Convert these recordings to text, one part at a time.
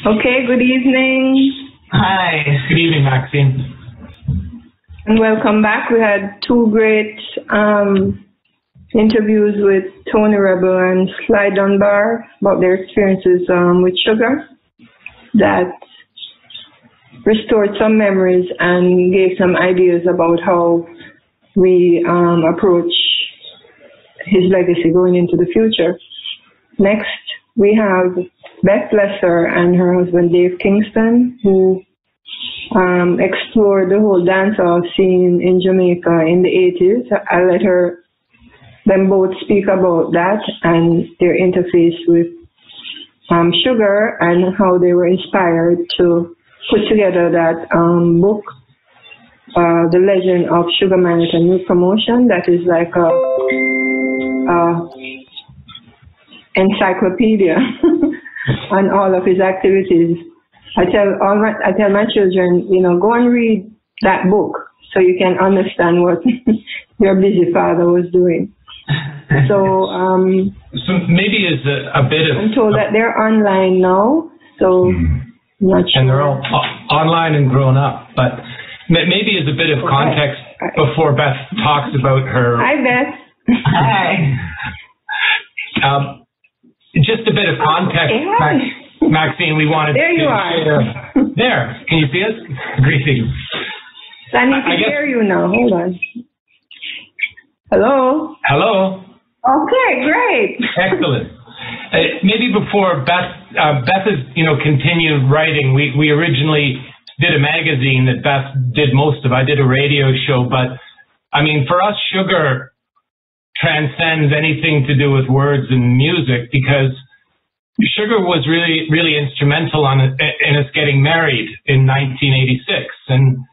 Okay, good evening. Hi. Good evening, Maxine. And welcome back. We had two great interviews with Tony Rebel and Sly Dunbar about their experiences with sugar that restored some memories and gave some ideas about how we approach his legacy going into the future. Next, we have Beth Lesser and her husband Dave Kingston, who explored the whole dancehall scene in Jamaica in the 80s. I'll let them both speak about that and their interface with sugar and how they were inspired to put together that book, The Legend of Sugar Minott and Youthman Promotion, that is like a encyclopedia on all of his activities. I tell my children, go and read that book so you can understand what your busy father was doing. So maybe as a bit of... I'm told that they're online now, so I'm not sure. And they're all online and grown up, but maybe as a bit of context before Beth talks about her... Hi, Beth. Hi. Just a bit of context, Maxine, we wanted there you to are. share. There, can you see us? Greetings. I need to hear you now. Hold on. Hello? Hello. Okay, great. Excellent. Maybe before Beth has, continued writing, we originally did a magazine that Beth did most of. I did a radio show, but, for us, sugar transcends anything to do with words and music, because sugar was really, really instrumental in us getting married in 1986. And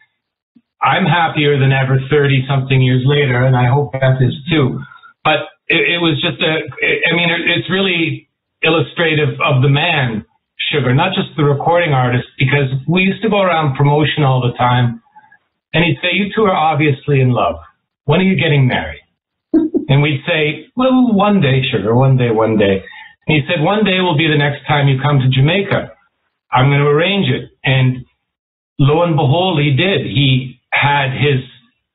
I'm happier than ever 30-something years later, and I hope Beth is too. But it was just it's really illustrative of the man, Sugar, not just the recording artist, because we used to go around promotion all the time, and he'd say, "You two are obviously in love. When are you getting married?" And we'd say, "Well, one day, Sugar, one day, one day." And he said, "One day will be the next time you come to Jamaica. I'm going to arrange it." And lo and behold, he did. He had his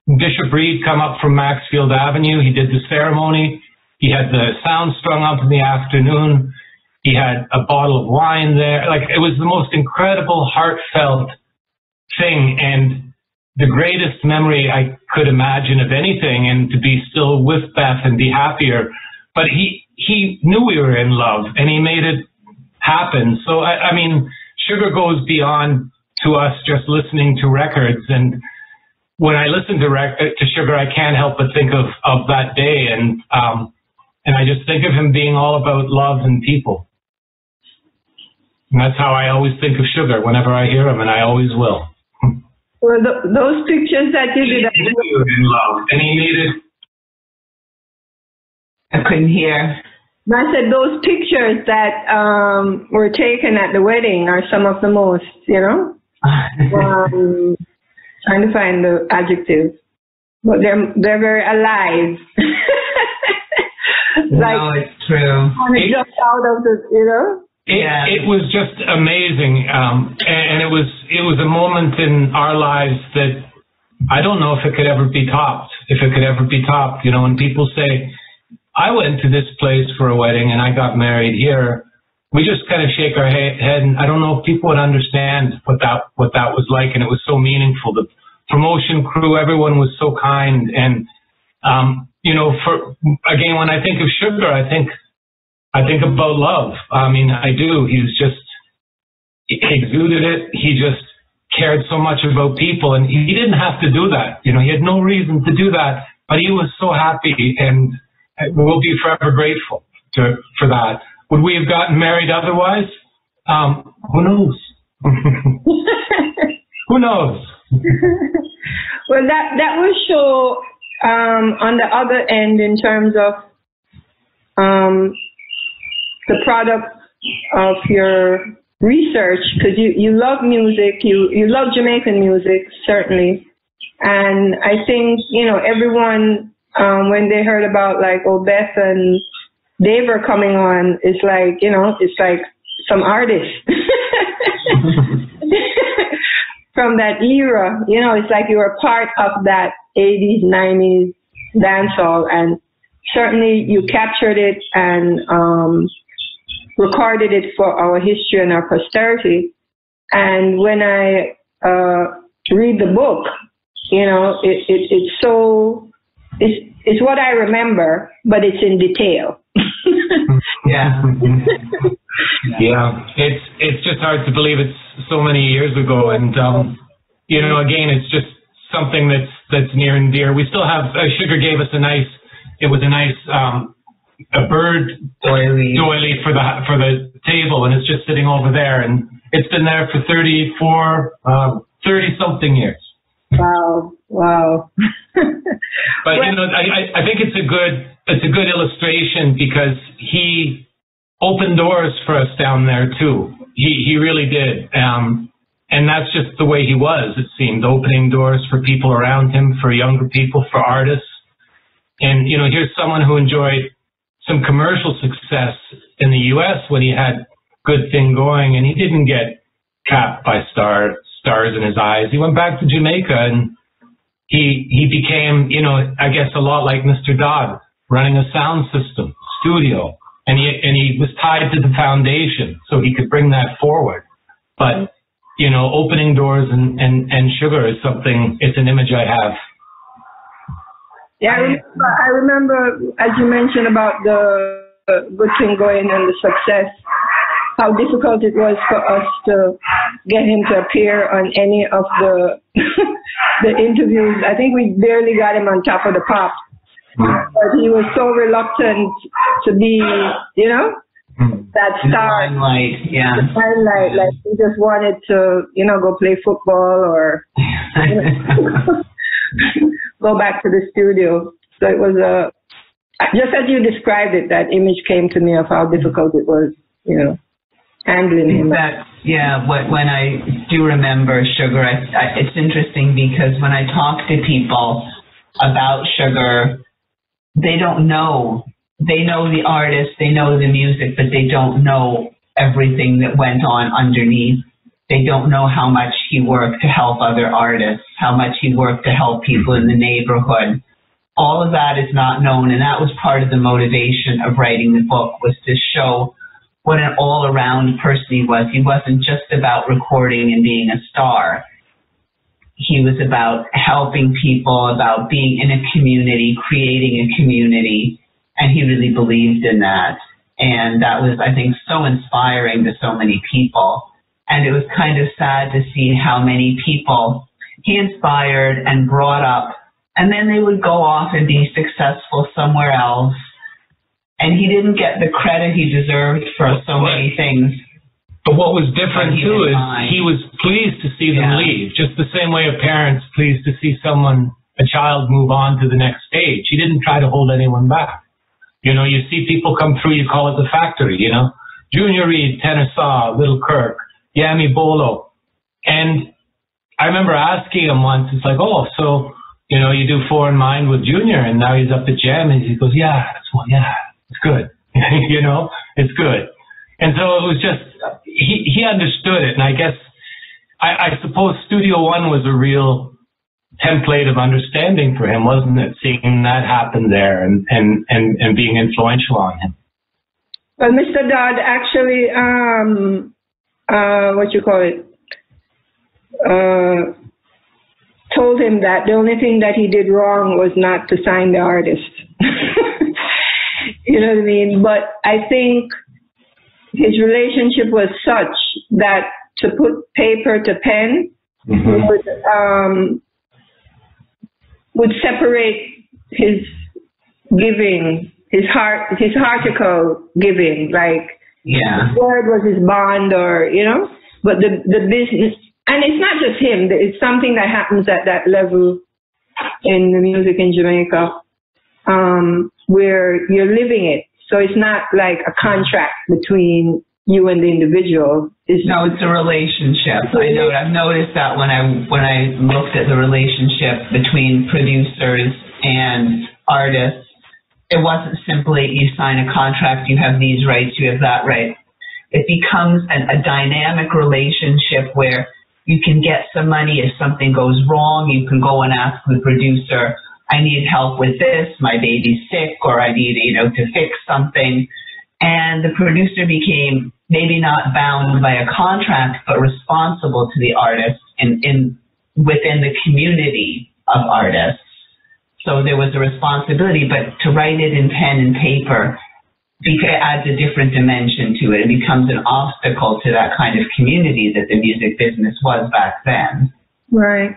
Bishop Reed come up from Maxfield Avenue. He did the ceremony. He had the sound strung up in the afternoon. He had a bottle of wine there. It was the most incredible, heartfelt thing. And the greatest memory I could imagine of anything, and to be still with Beth and be happier. But he knew we were in love, and he made it happen. So, sugar goes beyond to us just listening to records. And when I listen to Sugar, I can't help but think of that day. And I just think of him being all about love and people. And that's how I always think of Sugar whenever I hear him, and I always will. Well, those pictures that you did... He knew in love, and he made it... I couldn't hear. I said those pictures that were taken at the wedding are some of the most, trying to find the adjective, but they're very alive. No, it's true. Just out of the, It was just amazing, and it was a moment in our lives that I don't know if it could ever be topped. When people say, "I went to this place for a wedding and I got married here," we just kind of shake our head, and I don't know if people would understand what that was like. And it was so meaningful. The promotion crew, everyone was so kind, and when I think of Sugar, I think about love. I do. He exuded it. He just cared so much about people, and he didn't have to do that. He had no reason to do that, but he was so happy, and we'll be forever grateful for that. Would we have gotten married otherwise? Who knows? Who knows? Well, that will show on the other end in terms of the product of your research, because you love music, you love Jamaican music, certainly. And I think, everyone, when they heard about Beth and Dave are coming on, it's like some artists. from that era. You know, it's like you were part of that 80s, 90s dancehall, and certainly you captured it and recorded it for our history and our posterity. And when I read the book, you know, it's what I remember, but it's in detail. Yeah. Yeah, it's just hard to believe it's so many years ago, and you know, again, it's just something that's near and dear. We still have Sugar gave us a nice a bird doily for the table, and it's just sitting over there, and it's been there for 30 something years. Wow. But you know, I think it's a good illustration, because he opened doors for us down there too. He really did. And that's just the way he was, it seemed, opening doors for people around him, for younger people, for artists. And, you know, here's someone who enjoyed some commercial success in the U.S. when he had good thing going, and he didn't get capped by stars in his eyes. He went back to Jamaica, and he became, you know, I guess a lot like Mr. Dodd, running a sound system, studio. And he was tied to the foundation, so he could bring that forward. But, you know, opening doors and Sugar is something, it's an image I have. Yeah, I remember, as you mentioned about the good thing going and the success, how difficult it was for us to get him to appear on any of the the interviews. I think we barely got him on Top of the Pops. But he was so reluctant to be, you know, that star. Limelight, yeah. The limelight, like he just wanted to, you know, go play football or you know, go back to the studio. So it was just as you described it, that image came to me of how difficult it was, you know, handling him. When I do remember Sugar, it's interesting because when I talk to people about Sugar, they don't know. They know the artist, they know the music, but they don't know everything that went on underneath. They don't know how much he worked to help other artists, how much he worked to help people in the neighborhood. All of that is not known, and that was part of the motivation of writing the book, was to show what an all-around person he was. He wasn't just about recording and being a star. He was about helping people, about being in a community, creating a community, and he really believed in that. And that was, I think, so inspiring to so many people. And it was kind of sad to see how many people he inspired and brought up, and then they would go off and be successful somewhere else. And he didn't get the credit he deserved for so many things. But what was different too is he was pleased to see them leave, just the same way a parent's pleased to see a child move on to the next stage. He didn't try to hold anyone back. You know, you see people come through, you call it the factory, you know. Junior Reid, Tenor Saw, Little Kirk, Yami Bolo. And I remember asking him once, it's like, oh, so, you know, you do Foreign Mind with Junior, and now he's up at Jam, and he goes, yeah, it's good. You know, it's good. And so it was just, he understood it. And I guess, I suppose Studio One was a real template of understanding for him, wasn't it? Seeing that happen there and being influential on him. Well, Mr. Dodd actually, told him that the only thing that he did wrong was not to sign the artist. You know what I mean? But I think his relationship was such that to put paper to pen would separate his giving, his heartical giving, like the word was his bond, or, you know, but the business, and it's not just him, it's something that happens at that level in the music in Jamaica, where you're living it. So it's not like a contract between you and the individual. It's a relationship. I've noticed that when I looked at the relationship between producers and artists, it wasn't simply you sign a contract, you have these rights, you have that right. it becomes a dynamic relationship where you can get some money if something goes wrong. You can go and ask the producer, I need help with this, my baby's sick, or I need, to fix something. And the producer became maybe not bound by a contract, but responsible to the artist within the community of artists. So there was a responsibility, but to write it in pen and paper adds a different dimension to it. It becomes an obstacle to that kind of community that the music business was back then. Right.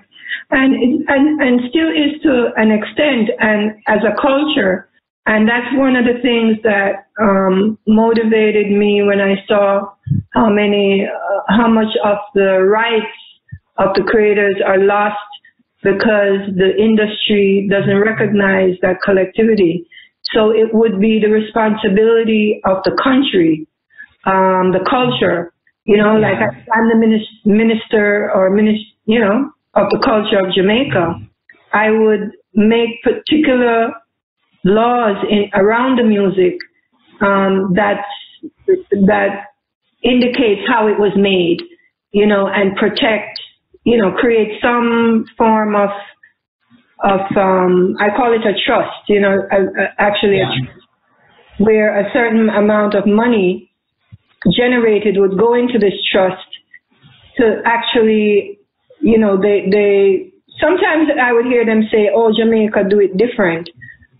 And still is to an extent, and as a culture. And that's one of the things that motivated me when I saw how much of the rights of the creators are lost because the industry doesn't recognize that collectivity. So it would be the responsibility of the country, the culture, like I'm the minister of the culture of Jamaica. I would make particular laws around the music that indicates how it was made, and protect, create some form of I call it a trust, actually a trust, where a certain amount of money generated would go into this trust to actually, they sometimes I would hear them say, oh, Jamaica do it different.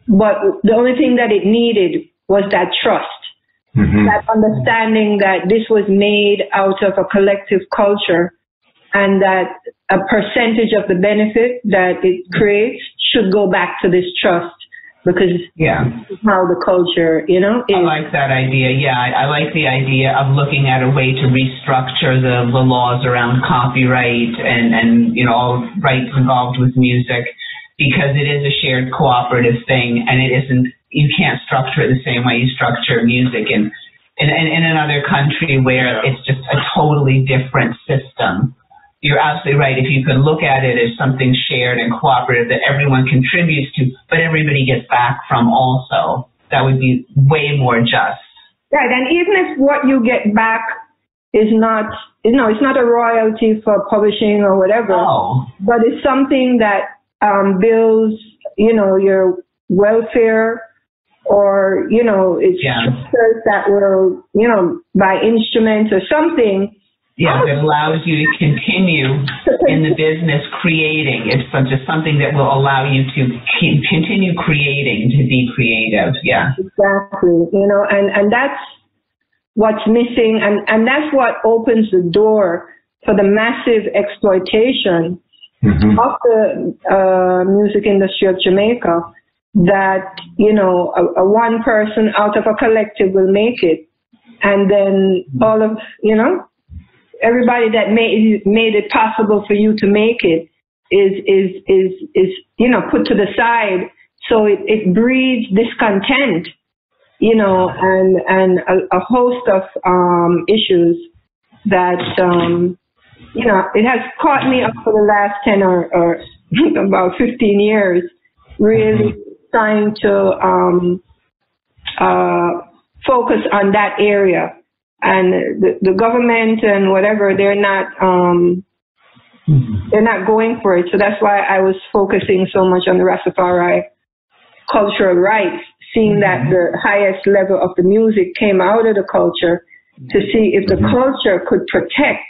But the only thing that it needed was that trust, that understanding that this was made out of a collective culture and that a percentage of the benefit that it creates should go back to this trust because this is how the culture, is. I like that idea. Yeah, I like the idea of looking at a way to restructure the laws around copyright and all rights involved with music, because it is a shared cooperative thing, and you can't structure it the same way you structure music in another country where it's just a totally different system. You're absolutely right. If you can look at it as something shared and cooperative that everyone contributes to, but everybody gets back from also, that would be way more just. Right, and even if what you get back is not, it's not a royalty for publishing or whatever, but it's something that builds, your welfare, or, it's structures that were, by instruments or something. Yeah, that allows you to continue in the business creating. It's just something that will allow you to continue creating, to be creative. Yeah. Exactly. And that's what's missing. And that's what opens the door for the massive exploitation of the music industry of Jamaica, that, a one person out of a collective will make it. And then all of, everybody that made it possible for you to make it is put to the side. So it breeds discontent, and a host of issues that it has caught me up for the last 10 or about 15 years, really trying to focus on that area. And the government and whatever, they're not going for it. So that's why I was focusing so much on the Rastafari cultural rights, seeing that the highest level of the music came out of the culture, to see if the culture could protect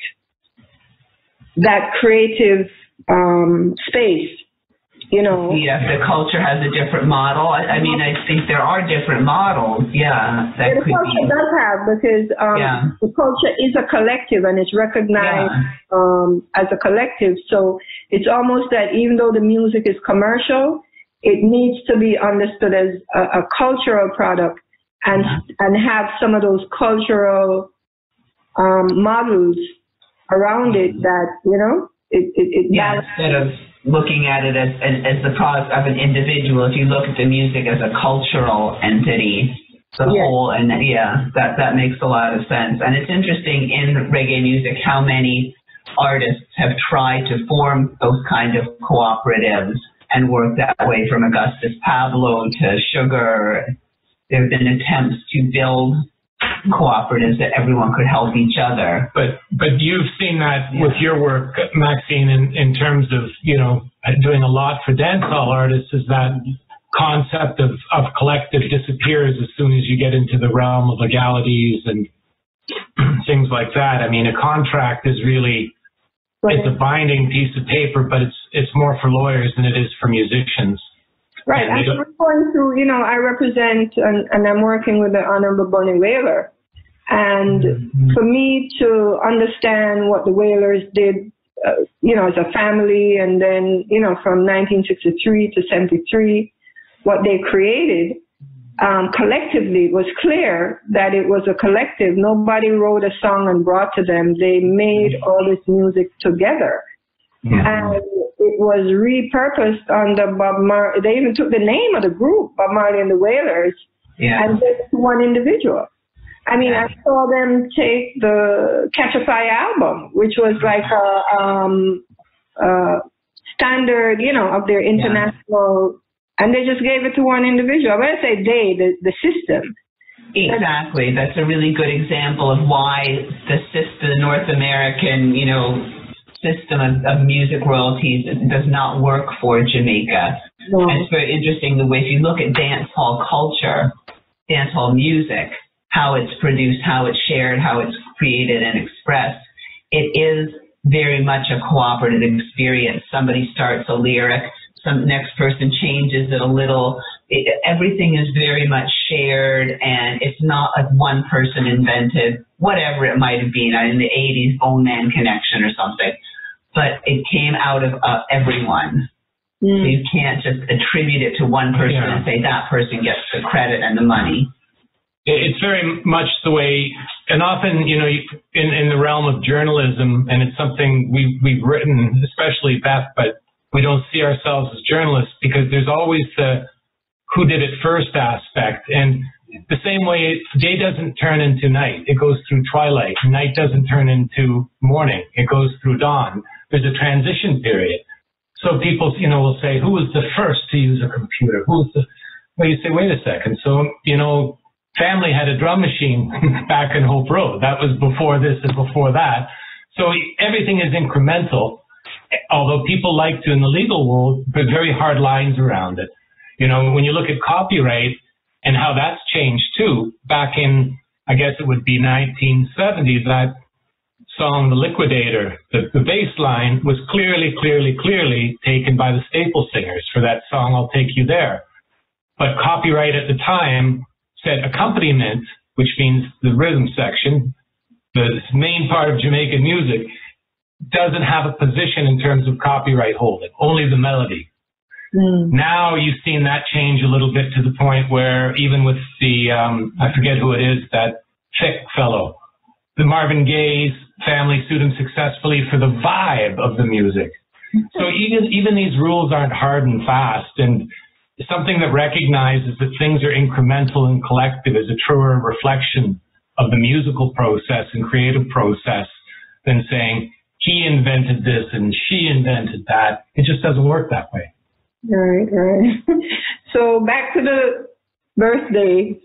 that creative space. Yeah, the culture has a different model. I mean, I think there are different models. Yeah, that the culture does have, because the culture is a collective and it's recognized as a collective. So it's almost that even though the music is commercial, it needs to be understood as a cultural product and have some of those cultural models around it that instead of looking at it as the product of an individual, if you look at the music as a cultural entity, the whole, and that makes a lot of sense. And it's interesting in reggae music how many artists have tried to form those kind of cooperatives and work that way, from Augustus Pablo to Sugar. There have been attempts to build cooperatives that everyone could help each other. But you've seen that with your work, Maxine, in terms of, doing a lot for dancehall artists, is that concept of collective disappears as soon as you get into the realm of legalities and things like that. I mean, a contract is really, it's a binding piece of paper, but it's more for lawyers than it is for musicians. Right. I'm going through, I represent and I'm working with the Honorable Bunny Wailer. And for me to understand what the Wailers did, as a family, and then, from 1963 to 73, what they created collectively, was clear that it was a collective. Nobody wrote a song and brought to them. They made all this music together. And it was repurposed under Bob Marley. They even took the name of the group, Bob Marley and the Wailers, and just one individual. I mean, I saw them take the Catch a Fire album, which was like a standard, of their international, and they just gave it to one individual. When I say they, the system. Exactly. That's a really good example of why the system, the North American, system of music royalties does not work for Jamaica. No. And it's very interesting the way, if you look at dance hall culture, dance hall music, how it's produced, how it's shared, how it's created and expressed, it is very much a cooperative experience. Somebody starts a lyric, some next person changes it a little. Everything is very much shared, and it's not like one person invented whatever it might have been in the 80s, Bone Man Connection or something. But it came out of everyone. So you can't just attribute it to one person and say that person gets the credit and the money. It's very much the way, and often, in the realm of journalism, and it's something we've written, especially Beth, but we don't see ourselves as journalists because there's always the who did it first aspect. And the same way, day doesn't turn into night. It goes through twilight. Night doesn't turn into morning. It goes through dawn. There's a transition period. So people, will say, who was the first to use a computer? Well, you say, wait a second. So, family had a drum machine back in Hope Road. That was before this and before that. So everything is incremental, although people like to, in the legal world, put very hard lines around it. When you look at copyright and how that's changed too, back in, I guess it would be 1970, that song, The Liquidator, the bass line was clearly taken by the Staple Singers for that song, I'll Take You There. But copyright at the time said accompaniment, which means the rhythm section, the main part of Jamaican music, doesn't have a position in terms of copyright holding, only the melody. Now you've seen that change a little bit to the point where even with the, I forget who it is, that Thick fellow, the Marvin Gaye's family sued him successfully for the vibe of the music. So even these rules aren't hard and fast, and something that recognizes that things are incremental and collective is a truer reflection of the musical process and creative process than saying he invented this and she invented that. It just doesn't work that way. Right. So back to the birthday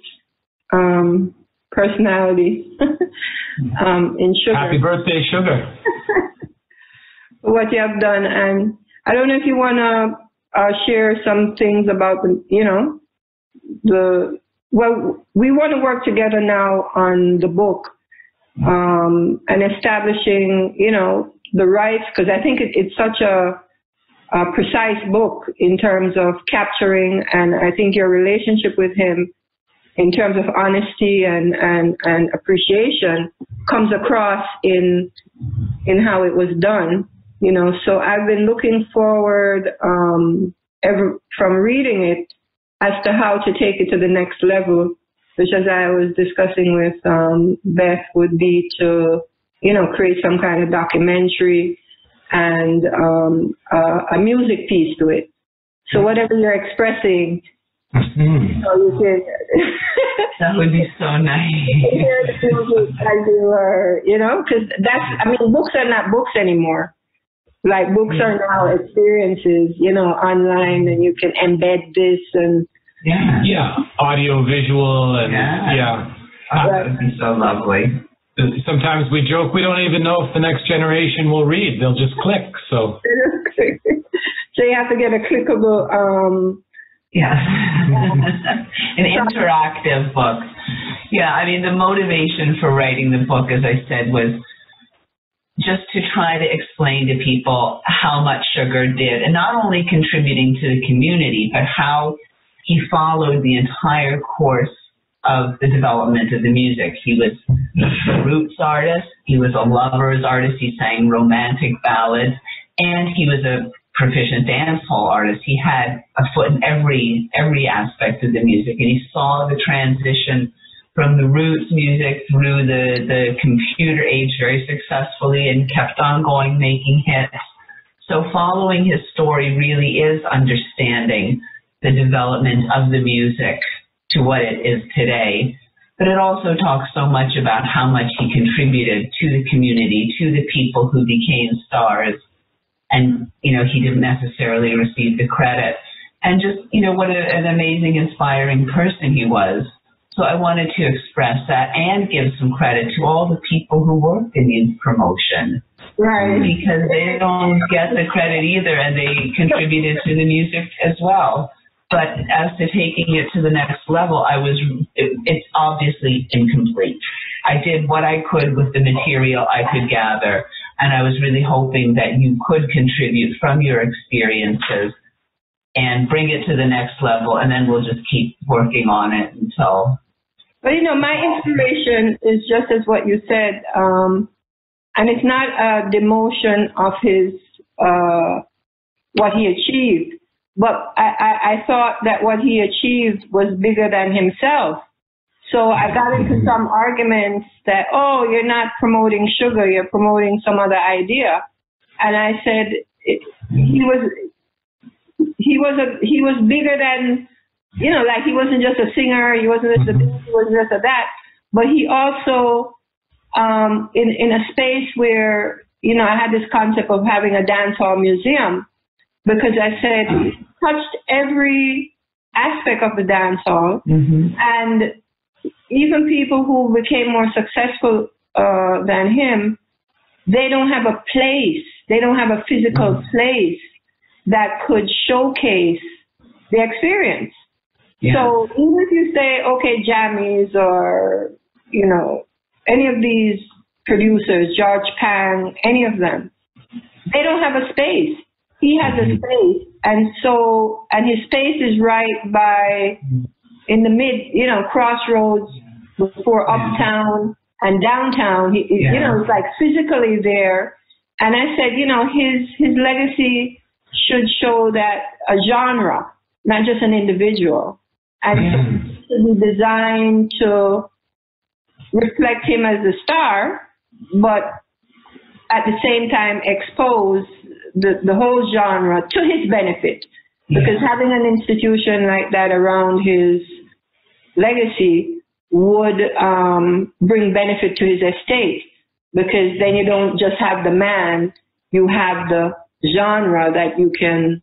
personality in Sugar. Happy birthday, Sugar. What you have done, and I don't know if you want to share some things about we want to work together now on the book and establishing, the rights, because I think it's such a precise book in terms of capturing, and I think your relationship with him in terms of honesty and appreciation comes across in how it was done, So I've been looking forward from reading it as to how to take it to the next level, which, as I was discussing with Beth, would be to, create some kind of documentary and a music piece to it. So whatever you're expressing, you can that would be so nice. Hear the music as you are, because books are not books anymore. Like books are now experiences, online, and you can embed this and audio, visual, and Oh, that would be so lovely. Sometimes we joke we don't even know if the next generation will read. They'll just click. So you have to get a clickable. Yeah, an interactive book. Yeah, I mean, the motivation for writing the book, as I said, was just to try to explain to people how much Sugar did, and not only contributing to the community, but how he followed the entire course of the development of the music. He was a roots artist, he was a lovers artist, he sang romantic ballads, and he was a proficient dance hall artist. He had a foot in every aspect of the music, and he saw the transition from the roots music through the computer age very successfully and kept on going, making hits. So following his story really is understanding the development of the music to what it is today. But it also talks so much about how much he contributed to the community, to the people who became stars. And, you know, he didn't necessarily receive the credit. And just, you know, what an amazing, inspiring person he was. So I wanted to express that and give some credit to all the people who worked in youth promotion. Right. Because they don't get the credit either, and they contributed to the music as well. But as to taking it to the next level, it's obviously incomplete. I did what I could with the material I could gather, and I was really hoping that you could contribute from your experiences and bring it to the next level, and then we'll just keep working on it until... Well, you know, my inspiration is just as what you said, and it's not a demotion of his, what he achieved, but I thought that what he achieved was bigger than himself. So I got into some arguments that, oh, you're not promoting Sugar, you're promoting some other idea. And I said, he was bigger than, you know, like he wasn't just a singer, he wasn't just a this, he wasn't just a that, but he also, in a space where, you know, I had this concept of having a dancehall museum, because I said, he touched every aspect of the dancehall, and even people who became more successful than him, they don't have a place, they don't have a physical place that could showcase the experience. Yeah. So even if you say, okay, Jammies or, you know, any of these producers, George Pang, any of them, they don't have a space. He has a space. And so, and his space is right by, in the mid, you know, crossroads before uptown and downtown. You know, it's like physically there. And I said, you know, his legacy should show that a genre, not just an individual. And it should be designed to reflect him as a star, but at the same time expose the whole genre to his benefit. Because having an institution like that around his legacy would bring benefit to his estate. Because then you don't just have the man, you have the genre that you can,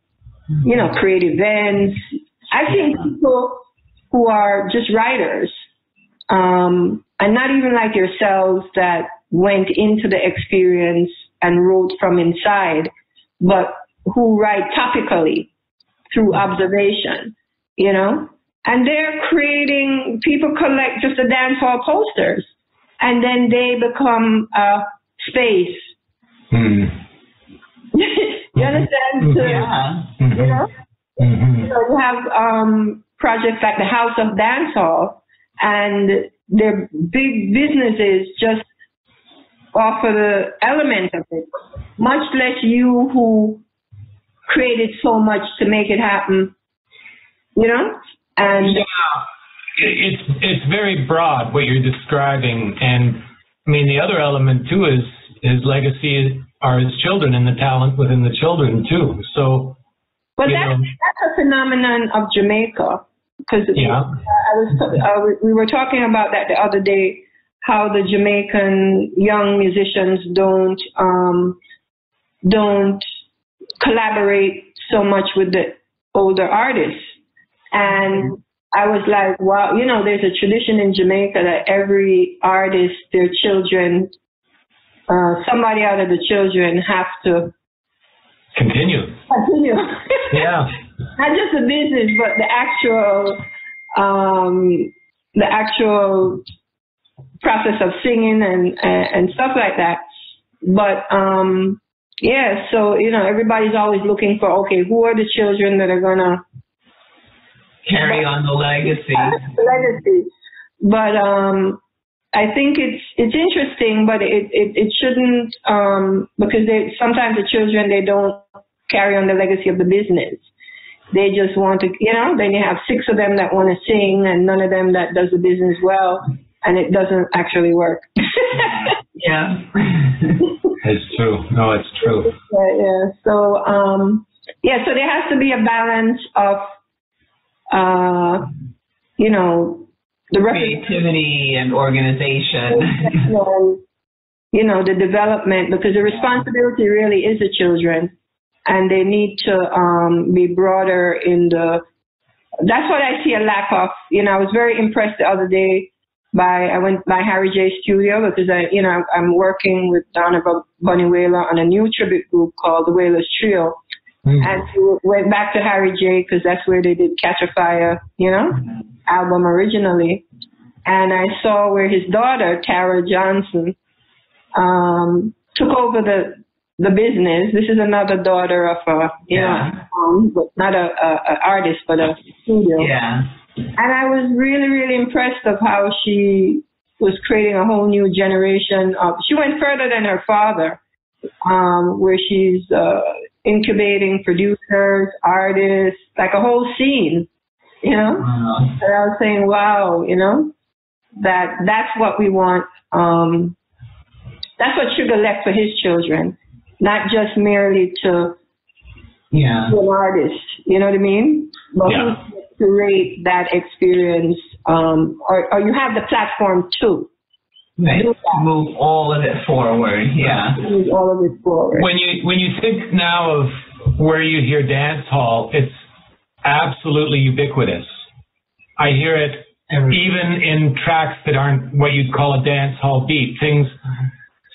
you know, create events. I think people who are just writers, and not even like yourselves that went into the experience and wrote from inside, but who write topically through observation, you know? And they're creating, people collect just the dance hall posters, and then they become a space. You understand? You know? So you have projects like the House of Dancehall, and their big businesses just offer the element of it, much less you who created so much to make it happen, you know? And it's very broad what you're describing, and I mean the other element too is his legacy are his children and the talent within the children too. So, but that's a phenomenon of Jamaica, because we were talking about that the other day, how the Jamaican young musicians don't collaborate so much with the older artists. And I was like, wow, there's a tradition in Jamaica that every artist, their children, somebody out of the children have to continue. Yeah. Not just the business, but the actual process of singing and stuff like that. But yeah, so everybody's always looking for, okay, who are the children that are gonna carry on the legacy. But I think it's interesting, but it shouldn't, because sometimes the children, they don't carry on the legacy of the business. They just want to, then you have 6 of them that want to sing and none of them that does the business well, and it doesn't actually work. Yeah. It's true. No, it's true. Yeah. So, so there has to be a balance of, the creativity and organization. The development, because the responsibility really is the children, and they need to be broader in that's what I see a lack of. I was very impressed the other day I went by Harry J Studio, because I'm working with Donna Bunny Wailer on a new tribute group called the Wailers Trio. Mm-hmm. And we went back to Harry J because that's where they did Catch a Fire, album originally. And I saw where his daughter, Tara Johnson, took over the business. This is another daughter of but not a artist, but a studio. Yeah. And I was really, really impressed of how she was creating a whole new generation she went further than her father, where she's incubating producers, artists, like a whole scene, And I was saying, wow, that's what we want. That's what Sugar left for his children, not just merely to be an artist, you know what I mean? But to create that experience, or you have the platform too. Right. Move all of it forward. Yeah. Move all of it forward. When you think now of where you hear dance hall, it's absolutely ubiquitous. I hear it even in tracks that aren't what you'd call a dance hall beat. Things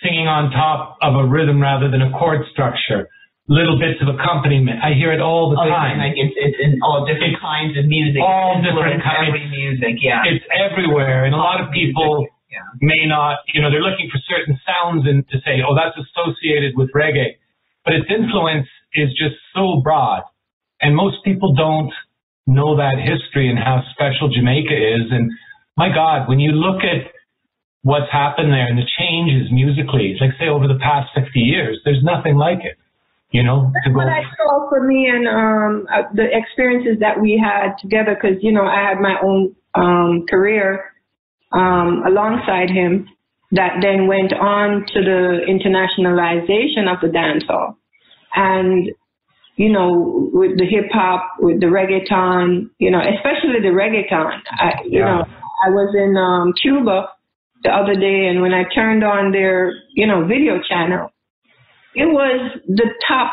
singing on top of a rhythm rather than a chord structure. Little bits of accompaniment. I hear it all the time. Like it's in all different kinds of music. All different kinds of music. Yeah. It's everywhere, and a lot of people may not. They're looking for certain sounds and to say, oh, that's associated with reggae, but its influence is just so broad, and most people don't know that history and how special Jamaica is. And my God, when you look at what's happened there and the changes musically, like say over the past 50 years, there's nothing like it. That's what I saw for me, and the experiences that we had together, because, I had my own career alongside him that then went on to the internationalization of the dancehall. And, with the hip hop, with the reggaeton, especially the reggaeton. I was in Cuba the other day, and when I turned on their, video channel, it was the top,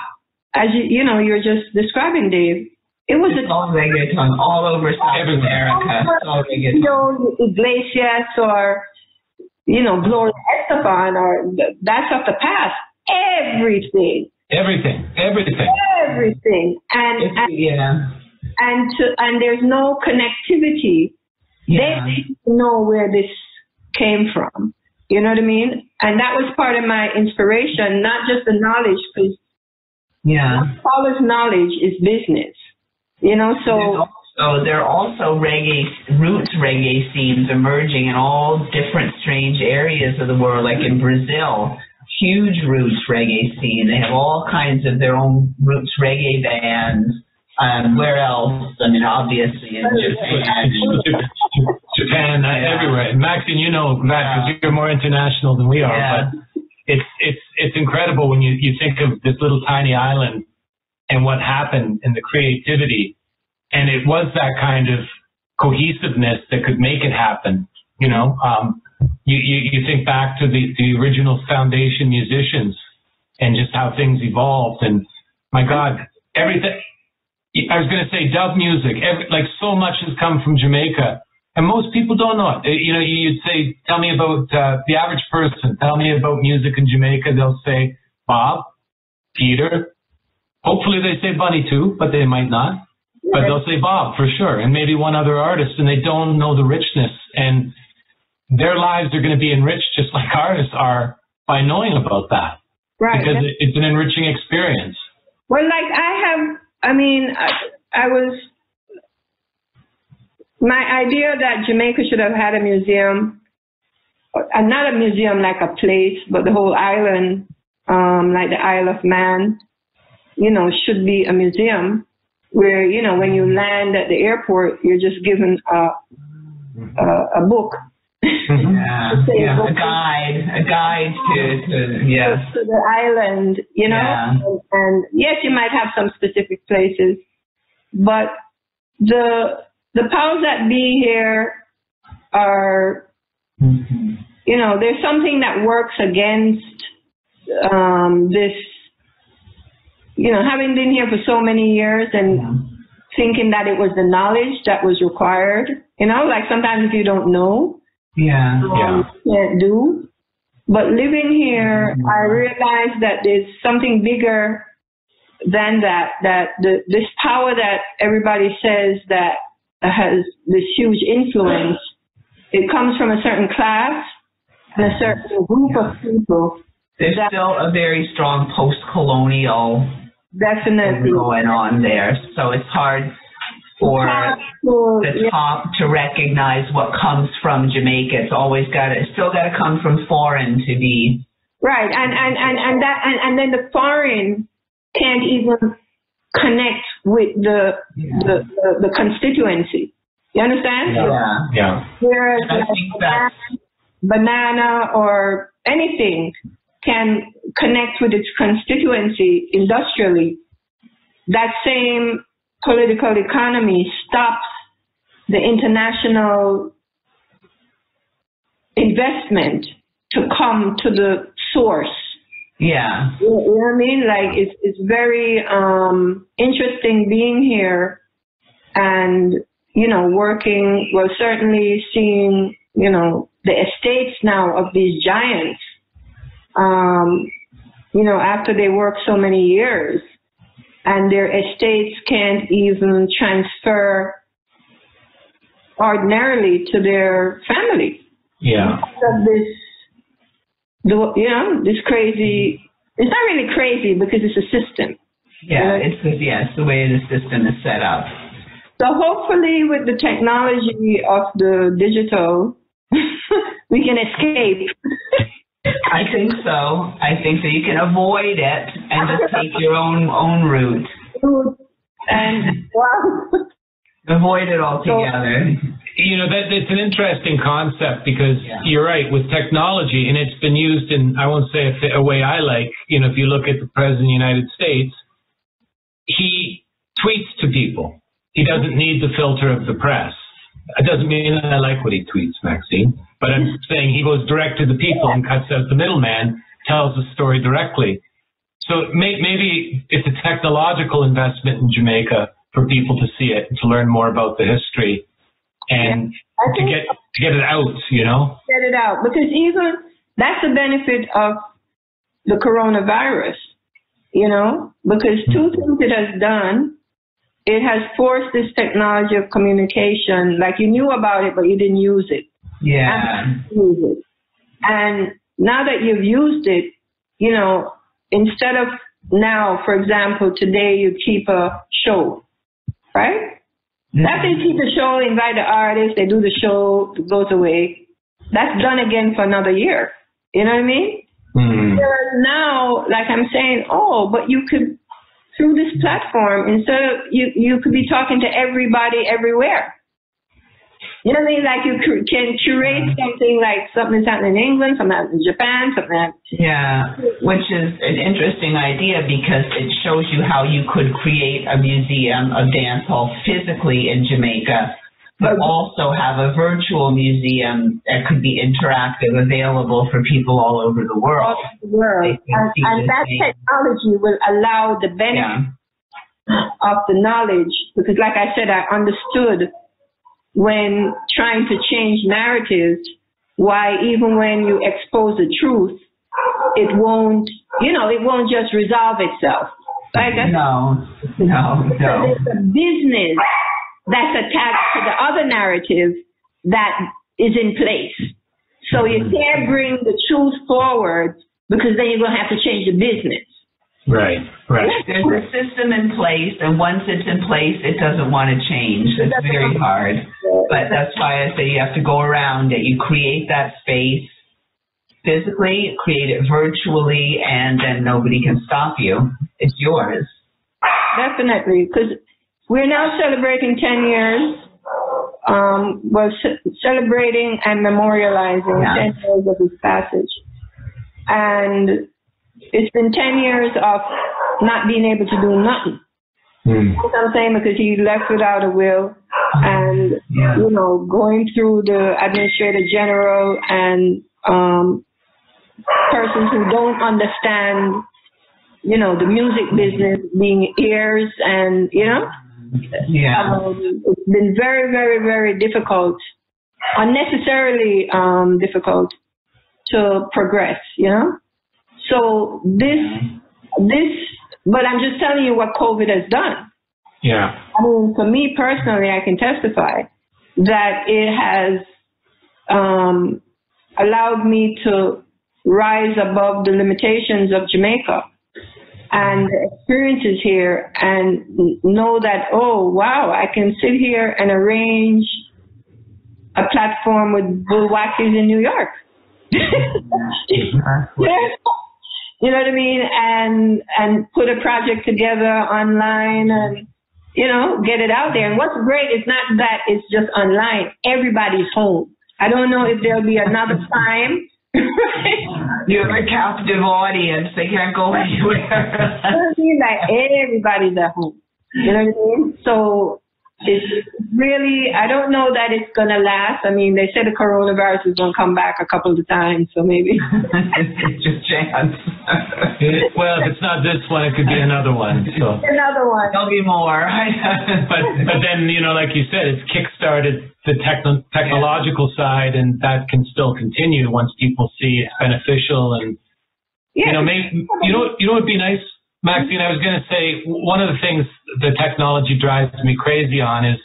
as you're just describing, Dave. It was all reggaeton all over South America. All reggaeton. Iglesias or, Gloria Estefan, or that's of the past. Everything. And there's no connectivity. They didn't know where this came from. You know what I mean? And that was part of my inspiration, not just the knowledge, because scholars' knowledge is business. So there are also roots reggae scenes emerging in all different strange areas of the world, like in Brazil, huge roots reggae scene. They have all kinds of their own roots reggae bands. Where else? I mean, obviously in Japan, everywhere. And Maxine, that because you're more international than we are, but it's incredible when you think of this little tiny island and what happened and the creativity, and it was that kind of cohesiveness that could make it happen. You think back to the original foundation musicians and just how things evolved, and my God, everything. I was going to say dub music. Like so much has come from Jamaica, and most people don't know it. You know, you'd say, tell me about the average person. Tell me about music in Jamaica. They'll say Bob, Peter. Hopefully they say Bunny too, but they might not. But they'll say Bob for sure, and maybe one other artist, and they don't know the richness. And their lives are going to be enriched just like ours are by knowing about that. Right. Because it's an enriching experience. Well, like my idea that Jamaica should have had a museum, not a museum like a place, but the whole island, like the Isle of Man, you know, should be a museum where, you know, when you land at the airport, you're just given a book. A guide to the island, you know, and yes, you might have some specific places, but the powers that be here are, you know, there's something that works against this, you know, having been here for so many years and thinking that it was the knowledge that was required, you know, like sometimes if you don't know, you can't do. But living here, I realized that there's something bigger than that this power that everybody says that has this huge influence, it comes from a certain class and a certain group of people. There's still a very strong post-colonial definitely going on there. So it's hard for the top to recognize what comes from Jamaica. It's always still got to come from foreign to be right, and then the foreign can't even connect with the constituency. You understand? Yeah. Whereas banana or anything can connect with its constituency industrially, that same political economy stops the international investment to come to the source. Yeah. You know what I mean? Like, it's very interesting being here and, you know, working, well, certainly seeing, you know, the estates now of these giants, you know, after they work so many years, and their estates can't even transfer ordinarily to their family. Yeah. This crazy, it's not really crazy because it's a system. Yeah, it's the way the system is set up. So hopefully with the technology of the digital, we can escape. I think so. I think that you can avoid it and just take your own route. And avoid it altogether. You know, it's an interesting concept because you're right, with technology, and it's been used in, I won't say a way I like, you know, if you look at the President of the United States, he tweets to people. He doesn't need the filter of the press. It doesn't mean that I like what he tweets, Maxine, but I'm saying he goes direct to the people and cuts out the middleman, tells the story directly. So maybe it's a technological investment in Jamaica for people to see it, to learn more about the history, and to get it out, you know? Get it out, because even that's the benefit of the coronavirus, you know, because two things it has done. It has forced this technology of communication, like you knew about it, but you didn't use it. Yeah. And now that you've used it, you know, instead of now, for example, today you keep a show, right? Mm-hmm. After you keep the show, invite the artist, they do the show, it goes away. That's done again for another year. You know what I mean? Mm-hmm. Now, like I'm saying, but you could, through this platform, instead of, you could be talking to everybody everywhere. You know what I mean? Like you can curate something, like something's happening in England, something happening in Japan, something happening. Yeah, which is an interesting idea because it shows you how you could create a museum, a dance hall physically in Jamaica, but also have a virtual museum that could be interactive, available for people all over the world. And that technology will allow the benefit of the knowledge, because like I said, I understood when trying to change narratives, why even when you expose the truth, it won't just resolve itself. Like No. There's a business that's attached to the other narrative that is in place. So you can't bring the truth forward because then you're going to have to change the business. Right. There's a system in place, and once it's in place, it doesn't want to change. It's very hard. But that's why I say you have to go around it. You create that space physically, create it virtually, and then nobody can stop you. It's yours. Definitely, because we're now celebrating 10 years. We're celebrating and memorializing 10 years of his passage. And it's been 10 years of not being able to do nothing. You know what I'm saying? Because he left without a will and, going through the administrator general and persons who don't understand, the music business being ears and, it's been very, very, very difficult, unnecessarily difficult to progress, So but I'm just telling you what COVID has done. Yeah. I mean, for me personally, I can testify that it has allowed me to rise above the limitations of Jamaica and the experiences here and know that, oh, wow, I can sit here and arrange a platform with bullwhackers in New York. You know what I mean? And put a project together online and, get it out there. And what's great is not that it's just online. Everybody's home. I don't know if there'll be another time. You have a captive audience. They can't go anywhere. Like everybody's at home. You know what I mean? So it's really, I don't know that it's going to last. I mean, they said the coronavirus is going to come back a couple of times, so maybe. It's just chance. Well, if it's not this one, it could be another one. So. Another one. There'll be more. but then, like you said, it's kickstarted the technological side, and that can still continue once people see it's beneficial. And, maybe, it'd be nice, Maxine, I was going to say, one of the things the technology drives me crazy on is,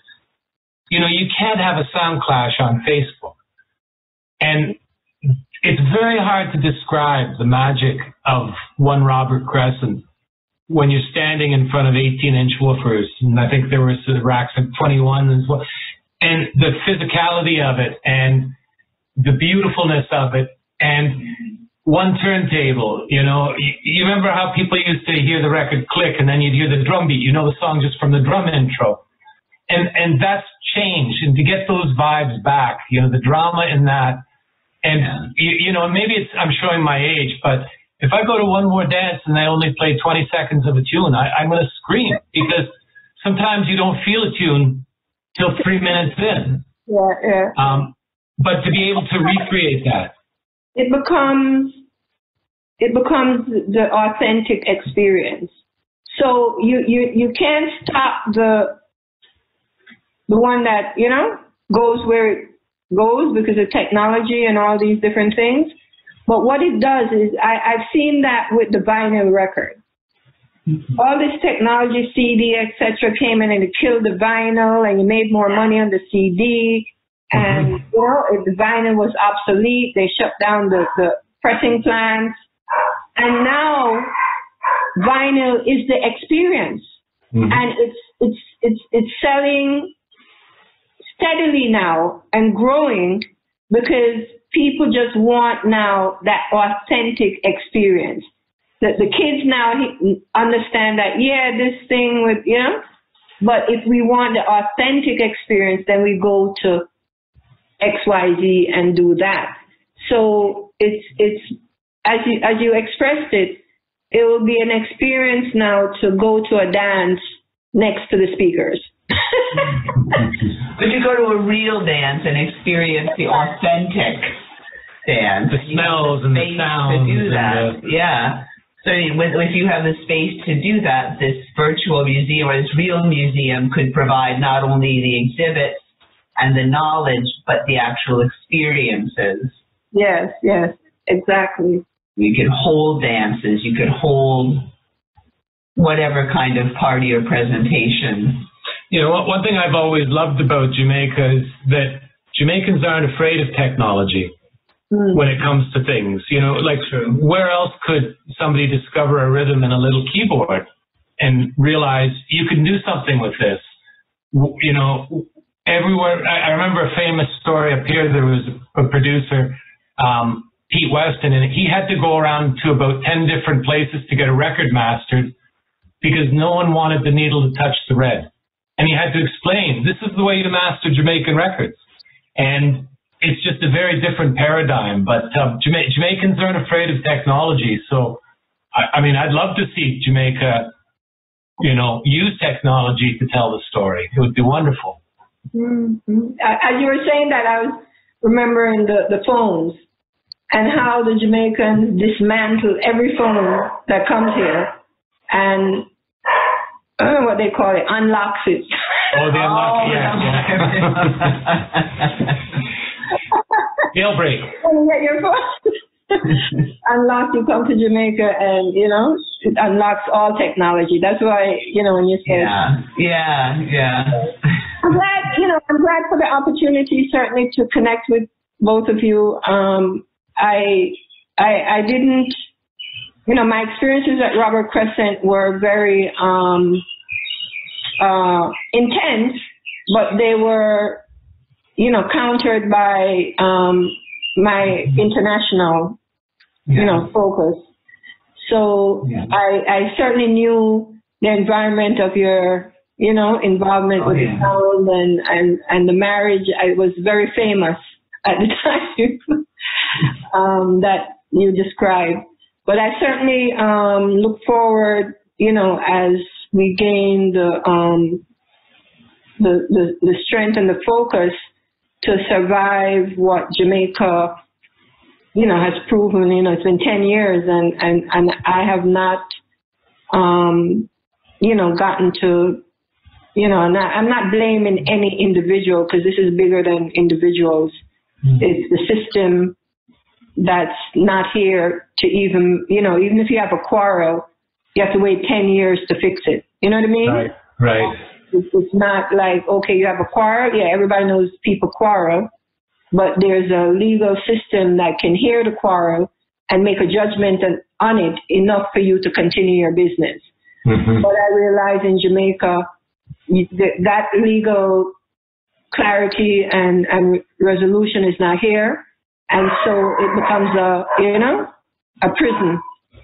you can't have a sound clash on Facebook. And it's very hard to describe the magic of one Robert Crescent when you're standing in front of 18-inch woofers, and I think there was racks of 21 as well, and the physicality of it and the beautifulness of it, and one turntable, you remember how people used to hear the record click and then you'd hear the drum beat, the song just from the drum intro. And that's changed. And to get those vibes back, the drama in that. And, maybe I'm showing my age, but if I go to one more dance and they only play 20 seconds of a tune, I'm going to scream because sometimes you don't feel a tune till 3 minutes in. Yeah. But to be able to recreate that. It becomes the authentic experience. So you can't stop the one that, goes where it goes because of technology and all these different things. But what it does is I've seen that with the vinyl record. All this technology, CD, etc., came in and it killed the vinyl and you made more money on the CD. And, if the vinyl was obsolete, they shut down the pressing plants. And now vinyl is the experience. And it's selling steadily now and growing because people just want now that authentic experience. The kids now understand that, this thing with, but if we want the authentic experience, then we go to XYZ and do that. So it's as you expressed it, it will be an experience now to go to a dance next to the speakers. But you go to a real dance and experience the authentic dance. The smells and the sounds. To do that, So if you have the space to do that, this virtual museum or this real museum could provide not only the exhibits and the knowledge, but the actual experiences. Yes, exactly. You could hold dances, you could hold whatever kind of party or presentation. You know, one thing I've always loved about Jamaica is that Jamaicans aren't afraid of technology when it comes to things. You know, like where else could somebody discover a rhythm in a little keyboard and realize you can do something with this? You know, everywhere. I remember a famous story up here. There was a producer, Pete Weston, and he had to go around to about 10 different places to get a record mastered because no one wanted the needle to touch the red. And he had to explain, this is the way to master Jamaican records. And it's just a very different paradigm. But Jamaicans aren't afraid of technology. So, I mean, I'd love to see Jamaica, you know, use technology to tell the story. It would be wonderful. Mm-hmm. As you were saying that, I was remembering the phones and how the Jamaicans dismantle every phone that comes here and I don't know what they call it, unlocks it. Oh, they unlock it, yeah. Jailbreak. When you get your phone unlocked, you come to Jamaica and, you know, it unlocks all technology. That's why, you know, when you say... Yeah. I'm glad for the opportunity, certainly, to connect with both of you. I didn't... You know, my experiences at Robert Crescent were very intense, but they were, you know, countered by my international, you know, focus. So I certainly knew the environment of your, you know, involvement with the sound and the marriage. I was very famous at the time that you described. But I certainly look forward, you know, as we gain the strength and the focus to survive what Jamaica, you know, has proven. You know, it's been 10 years, and I have not, you know, gotten to, you know, I'm not blaming any individual because this is bigger than individuals. It's the system that's not here to even, you know, even if you have a quarrel, you have to wait 10 years to fix it. You know what I mean? Right. It's not like, okay, you have a quarrel. Yeah, everybody knows people quarrel, but there's a legal system that can hear the quarrel and make a judgment on it enough for you to continue your business. Mm-hmm. But I realize in Jamaica, that legal clarity and resolution is not here. And so it becomes a prison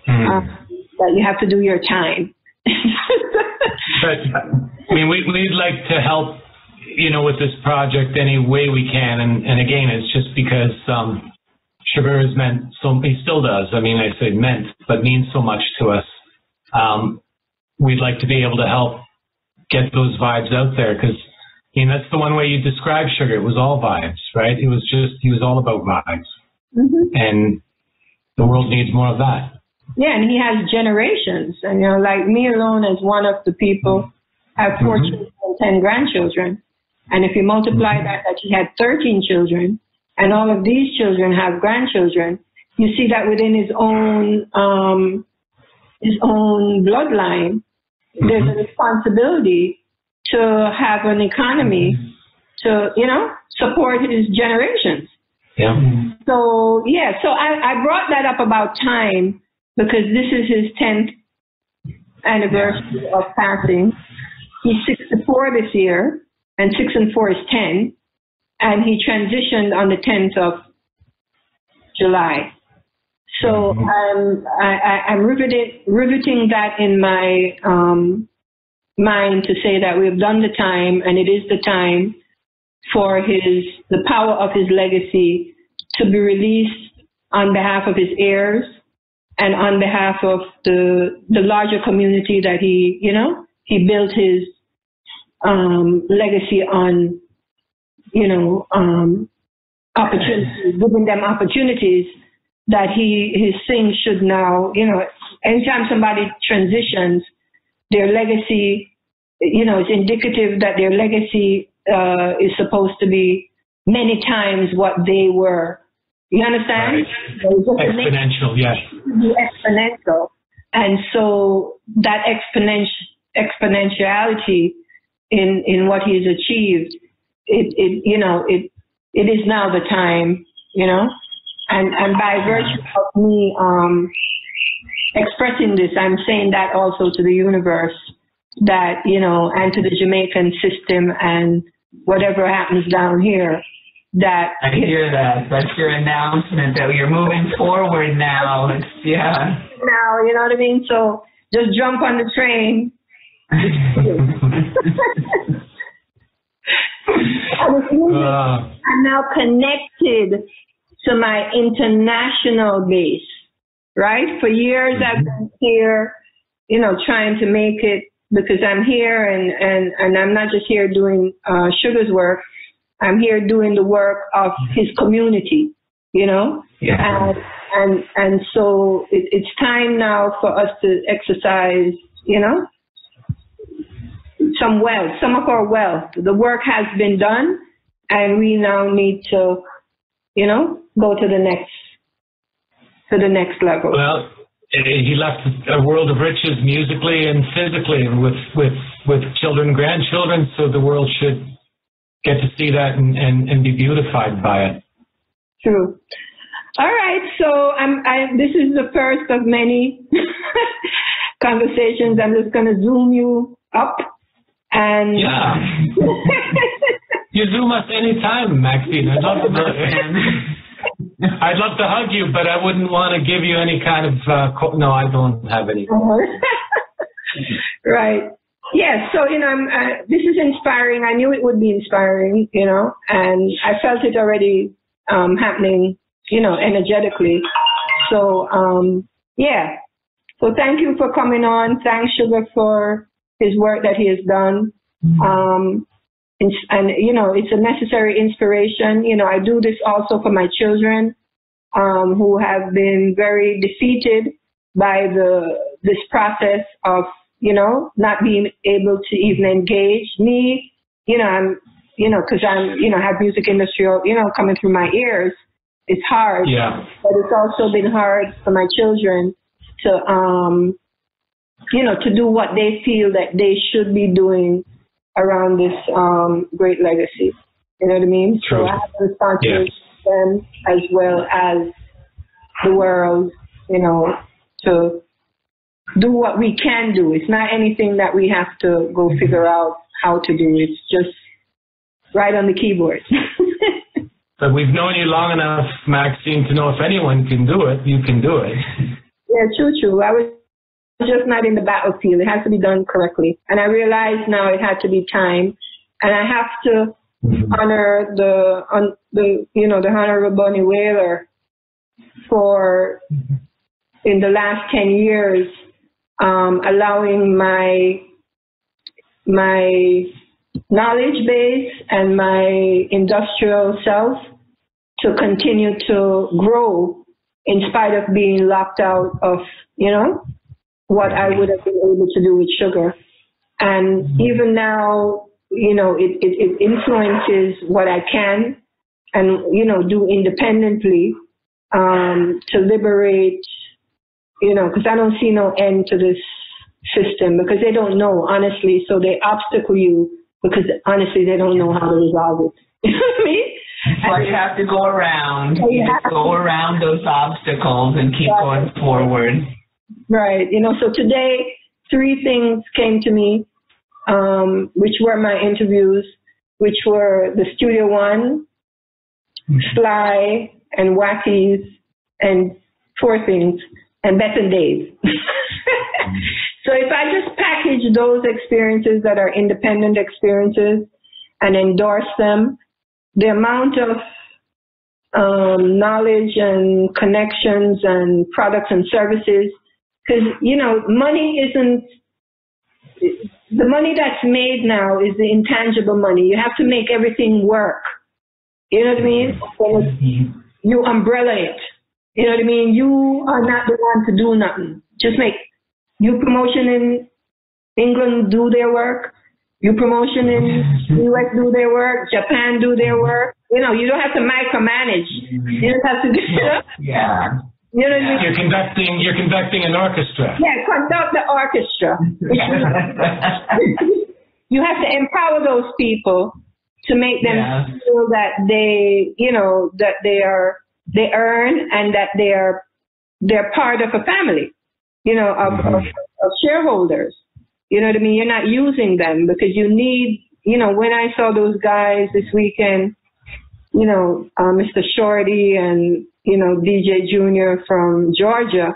that you have to do your time. But, I mean, we'd like to help, you know, with this project any way we can. And again, it's just because sugar has meant so, it still does. I mean, I say meant, but means so much to us. We'd like to be able to help get those vibes out there because, I mean, that's the one way you describe sugar. It was all vibes, right? He was all about vibes. Mm-hmm. And the world needs more of that. Yeah, and he has generations. And, you know, like me alone as one of the people, have 4 children and 10 grandchildren. And if you multiply that he had 13 children, and all of these children have grandchildren, you see that within his own bloodline, there's a responsibility to have an economy to, you know, support his generations. Yeah. So I brought that up about time because this is his 10th anniversary of passing. He's 64 this year, and 6 and 4 is 10, and he transitioned on the 10th of July. So I'm riveting that in my mind to say that we've done the time, and it is the time for the power of his legacy to be released on behalf of his heirs and on behalf of the larger community that he built his legacy on, opportunities, giving them opportunities that his things should now, anytime somebody transitions, their legacy, it's indicative that their legacy is supposed to be many times what they were. You understand? Right. Exponential, yes. Exponential. And so that exponentiality in what he's achieved, it is now the time, and by virtue of me expressing this, I'm saying that also to the universe, that, and to the Jamaican system and whatever happens down here, that I hear that. That's your announcement that you're moving forward now. Now, you know what I mean? So just jump on the train. I'm now connected to my international base, right? For years I've been here, trying to make it, because I'm here and I'm not just here doing Sugar's work. I'm here doing the work of his community, Yeah. And so it's time now for us to exercise, some of our wealth. The work has been done, and we now need to, go to the next level. Well, he left a world of riches musically and physically, with children and grandchildren, so the world should get to see that and be beautified by it. True. All right, so this is the first of many conversations. I'm just going to zoom you up. And yeah. You zoom us anytime, Maxine. I'd love to hug you, but I wouldn't want to give you any kind of, no, I don't have any. Right. Yes, so, this is inspiring. I knew it would be inspiring, and I felt it already happening, energetically. So, yeah. So thank you for coming on. Thanks, Sugar, for his work that he has done. And it's a necessary inspiration. I do this also for my children, who have been very defeated by this process of, not being able to even engage me. I'm, because I have music industry, coming through my ears. It's hard. Yeah. But it's also been hard for my children to, to do what they feel that they should be doing around this great legacy. You know what I mean? True. So I have a responsibility to them as well as the world, to do what we can do. It's not anything that we have to go figure out how to do. It's just right on the keyboard. But we've known you long enough, Maxine, to know if anyone can do it, you can do it. Yeah, true. I was just not in the battlefield. It has to be done correctly. And I realize now it had to be time. And I have to honor the Honorable Bunny Whaler for, in the last 10 years, allowing my knowledge base and my industrial self to continue to grow in spite of being locked out of, what I would have been able to do with Sugar. And even now, it influences what I can and, do independently to liberate, because I don't see no end to this system, because they don't know, honestly, so they obstacle you because honestly they don't know how to resolve it. You know what I mean? So you have to go around. You have to go around those obstacles and keep going forward. Right. So today 3 things came to me, which were my interviews, which were the Studio One, Sly, and Wackies, and 4 things, and Beth and Dave. So if I just package those experiences that are independent experiences and endorse them, the amount of knowledge and connections and products and services, because, money isn't, the money that's made now is the intangible money. You have to make everything work. You know what I mean? You umbrella it. You know what I mean? You are not the one to do nothing. just make U Promotion in England do their work, U Promotion in US do their work, Japan do their work. You know, you don't have to micromanage. You just have to do it. Yeah. You know what I mean? You're conducting an orchestra. Yeah, conduct the orchestra. You have to empower those people to make them feel that they, you know, that they earn and that they're part of a family, you know, of shareholders. You know what I mean? You're not using them because you need, you know, when I saw those guys this weekend, you know, Mr. Shorty and, you know, DJ Junior from Georgia,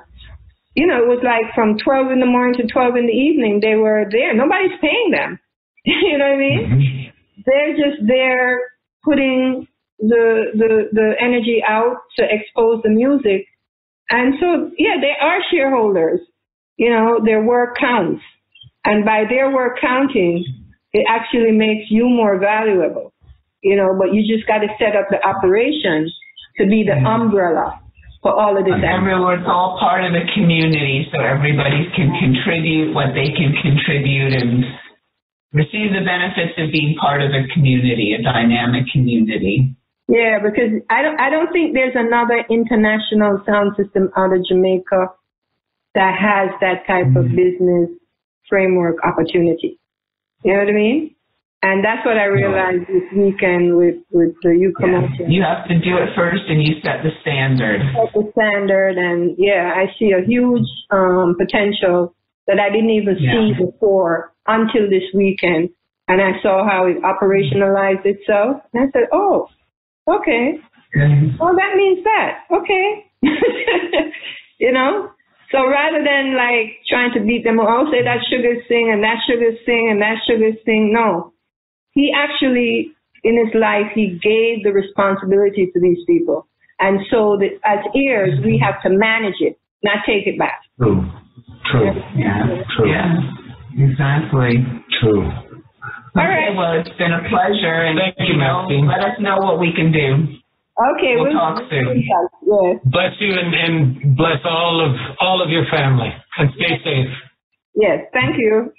you know, it was like from 12 in the morning to 12 in the evening, they were there. Nobody's paying them. You know what I mean? They're just there putting the energy out to expose the music. And so, yeah, they are shareholders. You know, their work counts. And by their work counting, it actually makes you more valuable. You know, but you just got to set up the operation to be the umbrella for all of this. Remember, it's all part of a community, so everybody can contribute what they can contribute and receive the benefits of being part of a community, a dynamic community. Yeah, because I don't think there's another international sound system out of Jamaica that has that type of business framework opportunity. You know what I mean? And that's what I realized this weekend with the U Promotion. You have to do it first, and you set the standard. Set the standard, and I see a huge potential that I didn't even see before until this weekend. And I saw how it operationalized itself. And I said, oh, okay. Well, that means that. Okay. You know? So rather than like trying to beat them, oh, say that Sugar sing and that Sugar sing and that Sugar sing. No. He actually, in his life, he gave the responsibility to these people. And so as ears, we have to manage it, not take it back. True. Yeah. True. Yeah. Exactly. True. All right. Well, it's been a pleasure. And thank you, Maxine. Let us know what we can do. Okay. We'll talk soon. Yes. Bless you and bless all of your family. And stay safe. Yes. Thank you.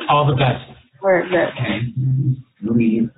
All the best. All right. Okay. Leave.